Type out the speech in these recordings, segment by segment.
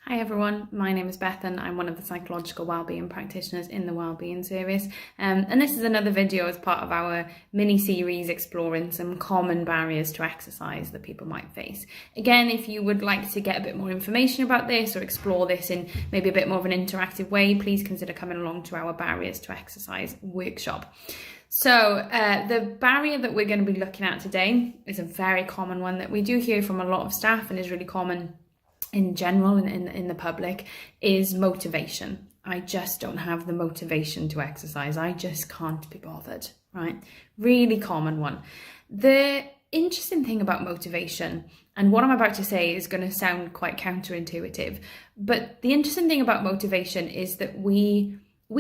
Hi everyone, my name is Beth and I'm one of the psychological wellbeing practitioners in the Wellbeing service, and this is another video as part of our mini-series exploring some common barriers to exercise that people might face. Again, if you would like to get a bit more information about this or explore this in maybe a bit more of an interactive way, please consider coming along to our Barriers to Exercise workshop. So the barrier that we're going to be looking at today is a very common one that we do hear from a lot of staff and is really common in general in the public, is motivation. I just don't have the motivation to exercise. I just can't be bothered, right? Really common one. The interesting thing about motivation, and what I'm about to say is going to sound quite counterintuitive, but the interesting thing about motivation is that we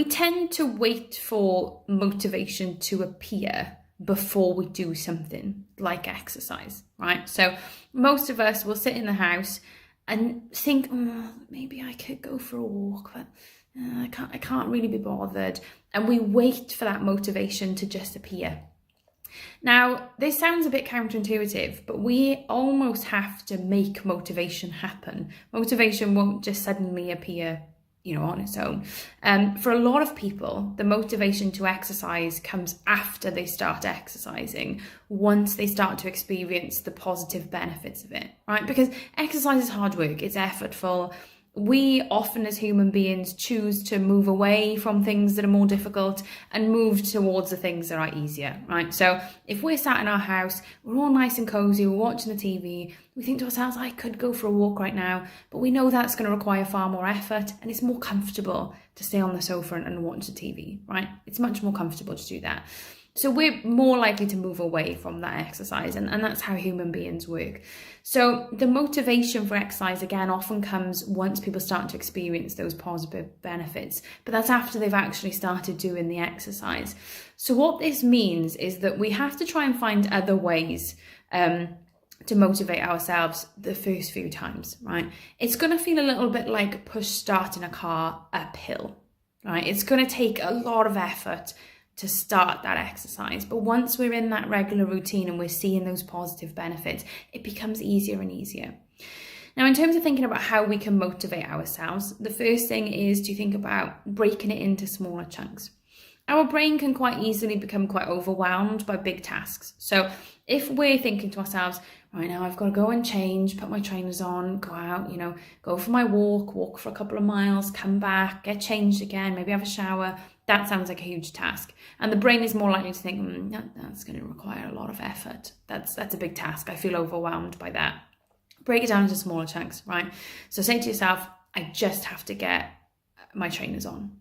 tend to wait for motivation to appear before we do something like exercise, right? So most of us will sit in the house and think, maybe I could go for a walk, but I can't really be bothered. And we wait for that motivation to just appear. Now, this sounds a bit counterintuitive, but we almost have to make motivation happen. Motivation won't just suddenly appear, on its own. For a lot of people, the motivation to exercise comes after they start exercising, once they start to experience the positive benefits of it, right? Because exercise is hard work, it's effortful. We often as human beings choose to move away from things that are more difficult and move towards the things that are easier, right? So if we're sat in our house, we're all nice and cozy, we're watching the TV, we think to ourselves, I could go for a walk right now, but we know that's going to require far more effort and it's more comfortable to stay on the sofa and watch the TV, right? It's much more comfortable to do that. So we're more likely to move away from that exercise, and that's how human beings work. So the motivation for exercise, again, often comes once people start to experience those positive benefits, but that's after they've actually started doing the exercise. So what this means is that we have to try and find other ways to motivate ourselves the first few times, right? It's going to feel a little bit like push starting a car uphill, right? It's going to take a lot of effort to start that exercise. But once we're in that regular routine and we're seeing those positive benefits, it becomes easier and easier. Now, in terms of thinking about how we can motivate ourselves, the first thing is to think about breaking it into smaller chunks. Our brain can quite easily become quite overwhelmed by big tasks. So if we're thinking to ourselves, right now I've got to go and change, put my trainers on, go out, go for my walk for a couple of miles, come back, get changed again, maybe have a shower. That sounds like a huge task. And the brain is more likely to think, that's going to require a lot of effort. That's a big task. I feel overwhelmed by that. Break it down into smaller chunks, right? So say to yourself, I just have to get my trainers on.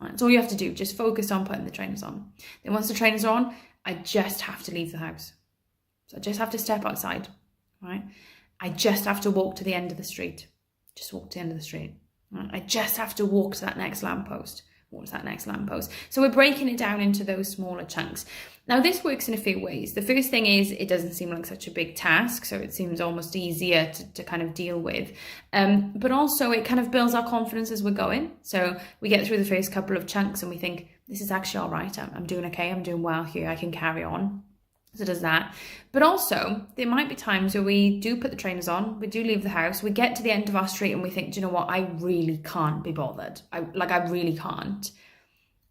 Right? That's all you have to do. Just focus on putting the trainers on. Then once the trainers are on, I just have to leave the house. So I just have to step outside, right? I just have to walk to the end of the street. Just walk to the end of the street. Right? I just have to walk to that next lamppost. What's that next lamppost? So we're breaking it down into those smaller chunks. Now this works in a few ways. The first thing is it doesn't seem like such a big task, so it seems almost easier to kind of deal with. But also it kind of builds our confidence as we're going. So we get through the first couple of chunks and we think, this is actually all right. I'm doing okay. I'm doing well here. I can carry on. So it does that. But also there might be times where we do put the trainers on, we do leave the house, we get to the end of our street and we think, do you know what? I really can't be bothered. I really can't.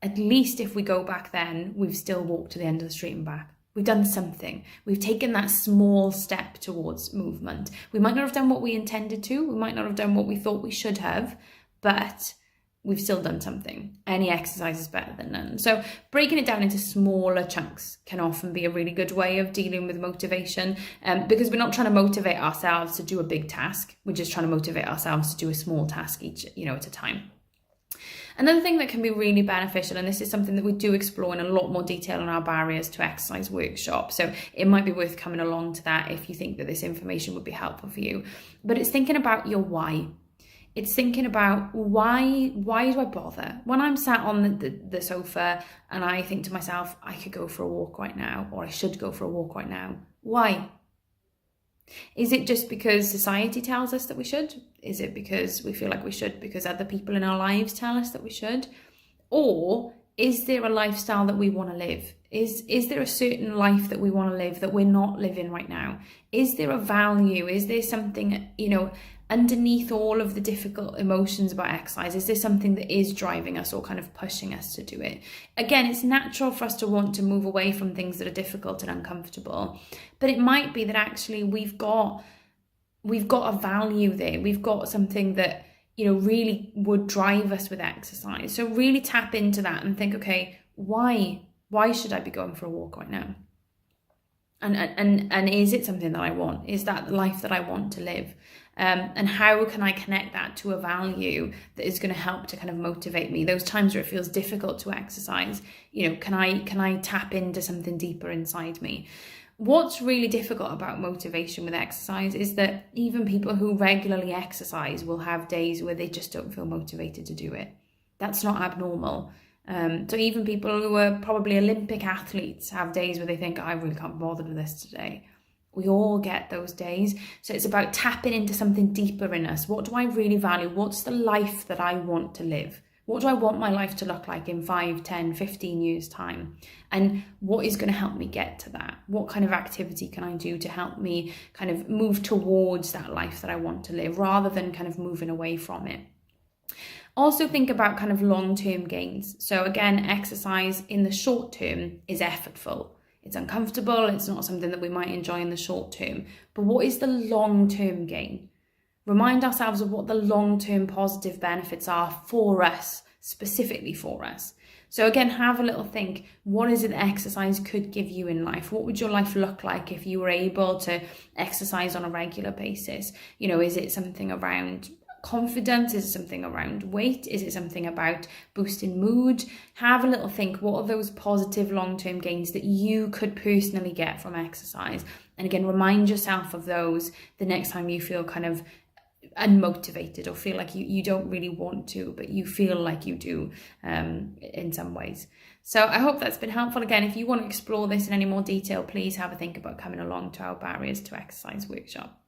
At least if we go back then, we've still walked to the end of the street and back. We've done something. We've taken that small step towards movement. We might not have done what we intended to. We might not have done what we thought we should have, but we've still done something. Any exercise is better than none. So breaking it down into smaller chunks can often be a really good way of dealing with motivation, because we're not trying to motivate ourselves to do a big task. We're just trying to motivate ourselves to do a small task each, at a time. Another thing that can be really beneficial, and this is something that we do explore in a lot more detail in our Barriers to Exercise workshop, so it might be worth coming along to that if you think that this information would be helpful for you, but it's thinking about your why. It's thinking about why do I bother? When I'm sat on the sofa and I think to myself, I could go for a walk right now, or I should go for a walk right now. Why? Is it just because society tells us that we should? Is it because we feel like we should because other people in our lives tell us that we should? Or is there a lifestyle that we want to live? Is there a certain life that we want to live that we're not living right now? Is there a value? Is there something, underneath all of the difficult emotions about exercise, is there something that is driving us or kind of pushing us to do it? Again, it's natural for us to want to move away from things that are difficult and uncomfortable, but it might be that actually we've got a value there. We've got something that, really would drive us with exercise. So really tap into that and think, okay, why should I be going for a walk right now? And is it something that I want? Is that the life that I want to live? And how can I connect that to a value that is going to help to kind of motivate me? Those times where it feels difficult to exercise, can I tap into something deeper inside me? What's really difficult about motivation with exercise is that even people who regularly exercise will have days where they just don't feel motivated to do it. That's not abnormal. So even people who are probably Olympic athletes have days where they think, I really can't bother with this today. We all get those days. So it's about tapping into something deeper in us. What do I really value? What's the life that I want to live? What do I want my life to look like in 5, 10, 15 years' time? And what is going to help me get to that? What kind of activity can I do to help me kind of move towards that life that I want to live, rather than kind of moving away from it? Also think about kind of long-term gains. So again, exercise in the short term is effortful. It's uncomfortable. It's not something that we might enjoy in the short term. But what is the long-term gain? Remind ourselves of what the long-term positive benefits are for us, specifically for us. So again, have a little think, what is it that exercise could give you in life? What would your life look like if you were able to exercise on a regular basis? Is it something around confidence? Is it something around weight? Is it something about boosting mood? Have a little think, what are those positive long-term gains that you could personally get from exercise? And again, remind yourself of those the next time you feel kind of unmotivated or feel like you don't really want to, but you feel like you do in some ways. So I hope that's been helpful. Again, if you want to explore this in any more detail, please have a think about coming along to our Barriers to Exercise workshop.